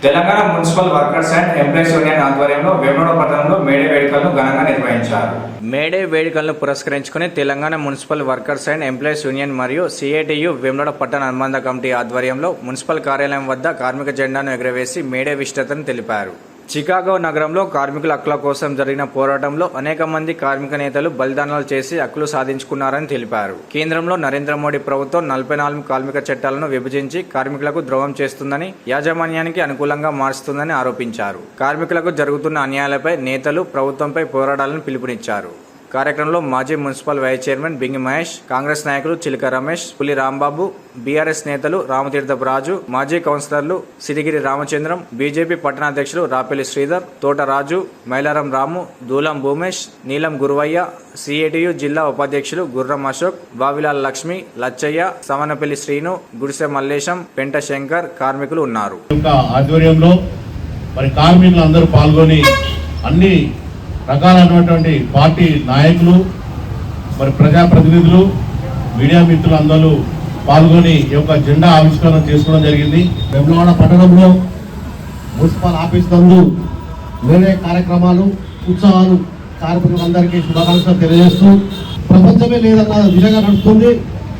Telangana municipal workers and employees union ఆధ్వర్యంలో వేములవాడ పట్టణంలో May Day వేడుకలను ఘనంగా నిర్వహించారు. మేడే వేడుకలను పురస్కరించుకుని Telangana municipal workers and employees union మరియు సిఐటియు వేములవాడ పట్టణ అనుబంధ కమిటీ ఆధ్వర్యంలో మున్సిపల్ కార్యాలయం వద్ద కార్మిక జెండాను ఎగురవేసి మేడే విశిష్టతను తెలిపారు. చికాగో నగరంలో కార్మికుల హక్కుల కోసం జరిగిన పోరాటంలో అనేక మంది కార్మిక నేతలు బలిదానాలు చేసి హక్కులు సాధించుకున్నారని తెలిపారు. కేంద్రంలో నరేంద్ర మోడీ ప్రభుత్వం 44 కార్మిక చట్టాలను విభజించి కార్మికులకు ద్రోహం చేస్తుందని, యాజమాన్యానికి అనుకూలంగా మారుస్తుందని ఆరోపించారు. కార్మికులకు జరుగుతున్న అన్యాయాలపై నేతలు ప్రభుత్వంపై పోరాడాలని పిలుపునిచ్చారు. కార్యక్రమంలో మాజీ municipal vice chairman Bingi Mahesh, Congress నాయకులు చిలక రమేష్, పులి రాంబాబు, బీఆర్ఎస్ నేతలు రామతీర్థపు రాజు, మాజీ కౌన్సిలర్లు సిరిగిరి రామచంద్రం, బీజేపీ పట్టణాధ్యక్షులు రాపెల్లి శ్రీధర్, తోట రాజు, మైలారం రాము, దూలం భూమేష్, నీలం గురువయ్య, సిఐటియు జిల్లా ఉపాధ్యక్షులు గుర్రం అశోక్, వావిలాల్ లక్ష్మి, లచ్చయ్య, సవనపల్లి శ్రీను, గుడిసె మల్లేశం, పెంట శంకర్ కార్మికులు ఉన్నారు. ఆధ్వర్యంలో మరి కార్మికులందరూ పాల్గొని అన్ని రకాలైనటువంటి పార్టీ నాయకులు, మరి ప్రజాప్రతినిధులు, మీడియా మిత్రులు అందరూ పాల్గొని ఈ యొక్క జెండా ఆవిష్కరణ చేసుకోవడం జరిగింది. వేములవాడ పట్టణంలో మున్సిపల్ ఆఫీస్ నందు వేరే కార్యక్రమాలు, ఉత్సవాలు కార్మికులందరికీ శుభాకాంక్షలు తెలియజేస్తూ ప్రపంచమే లేదన్న విధంగా నడుస్తుంది.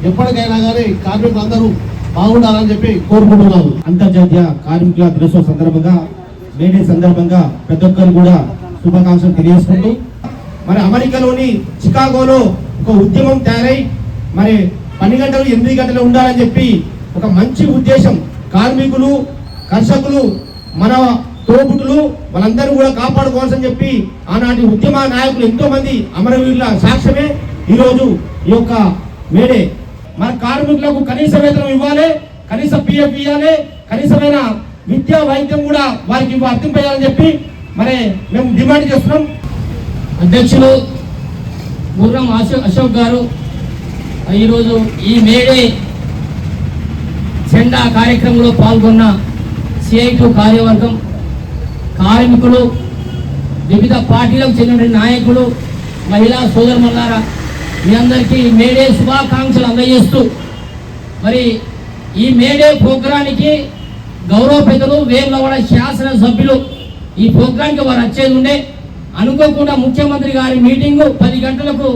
ఎప్పటికైనా కానీ కార్మికులందరూ బాగుండాలని చెప్పి కోరుకుంటున్నాము. అంతర్జాతీయ కార్మికుల దినోత్సవం సందర్భంగా, మేడే సందర్భంగా ప్రతి ఒక్కరు కూడా శుభాకాంక్షలు తెలియజేసుకుంటూ, మరి అమెరికాలోని చికాగోలో ఒక ఉద్యమం తయారై మరి 12 గంటలు 8 గంటలు ఉండాలని చెప్పి ఒక మంచి ఉద్దేశం, కార్మికులు, కర్షకులు, మన తోబుట్టులు వాళ్ళందరూ కూడా కాపాడుకోవాల్సి చెప్పి ఆనాటి ఉద్యమ నాయకులు ఎంతో మంది అమరవీరుల సాక్ష్యమే ఈరోజు ఈ యొక్క మేడే. మన కార్మికులకు కనీస వేతనం ఇవ్వాలి, కనీస పిఎఫ్ ఇవ్వాలి, కనీసమైన విద్యా వైద్యం కూడా వారికి వర్తింపజేయాలని చెప్పి మరి మేము డిమాండ్ చేస్తున్నాం. అధ్యక్షులు గుర్రం అశోక్ గారు ఈరోజు ఈ మేడే జెండా కార్యక్రమంలో పాల్గొన్న సిఐటి కార్యవర్గం, కార్మికులు, వివిధ పార్టీలకు చెందిన నాయకులు, మహిళా సోదరులారా మీ అందరికీ మేడే శుభాకాంక్షలు అందజేస్తూ, మరి ఈ మేడే ప్రోగ్రానికి గౌరవ పెద్దలు వేములవాడ శాసనసభ్యులు ఈ ప్రోగ్రాంకి వారు వచ్చేది ఉండే, అనుకోకుండా ముఖ్యమంత్రి గారి మీటింగు 10 గంటలకు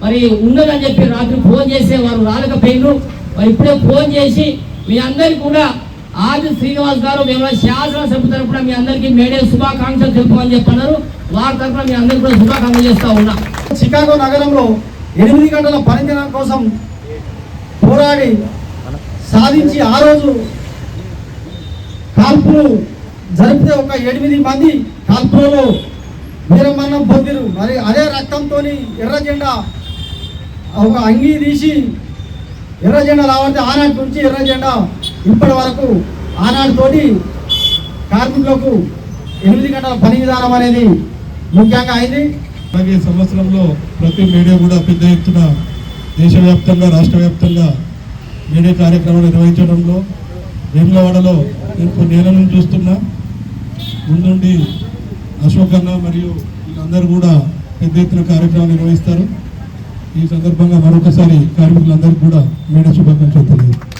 మరి ఉన్నదని చెప్పి రాత్రి ఫోన్ చేసే వారు రాలేకపోయినారు. మరి ఇప్పుడే ఫోన్ చేసి మీ అందరికీ కూడా ఆది శ్రీనివాస్ గారు వేములవాడ శాసనసభ తరఫున మీ అందరికీ మేడే శుభాకాంక్షలు తెలుపమని చెప్పన్నారు. వారి తరఫున మీ అందరికీ కూడా శుభాకాంక్షలు చేస్తా ఉన్నా. చికాగో నగరంలో 8 గంటల పనిదినం కోసం పోరాడి సాధించి ఆ రోజు కాల్పులు జరిపితే ఒక 8 మంది కాల్పులలో వీరమరణం పొందిరు. మరి అదే రక్తంతో ఎర్ర జెండా ఒక అంగీ తీసి ఎర్ర జెండా రావడితే ఆనాటి నుంచి ఎర్ర జెండా ఇప్పటి వరకు ఆనాటితోటి కార్మికులకు 8 గంటల పని విధానం అనేది ముఖ్యంగా అయింది. అలాగే సంవత్సరంలో ప్రతి మేడే కూడా పెద్ద ఎత్తున దేశవ్యాప్తంగా, రాష్ట్ర వ్యాప్తంగా మేడే కార్యక్రమాలు నిర్వహించడంలో వేములవాడలో నేను కొన్ని ఏళ్ళ నుంచి చూస్తున్నా. ముందుండి అశోక్ అన్న మరియు వీళ్ళందరూ కూడా పెద్ద ఎత్తున కార్యక్రమాలు నిర్వహిస్తారు. ఈ సందర్భంగా మరొకసారి కార్మికులందరికీ కూడా మేడే శుభాకాంక్షలు తెలియజేస్తారు.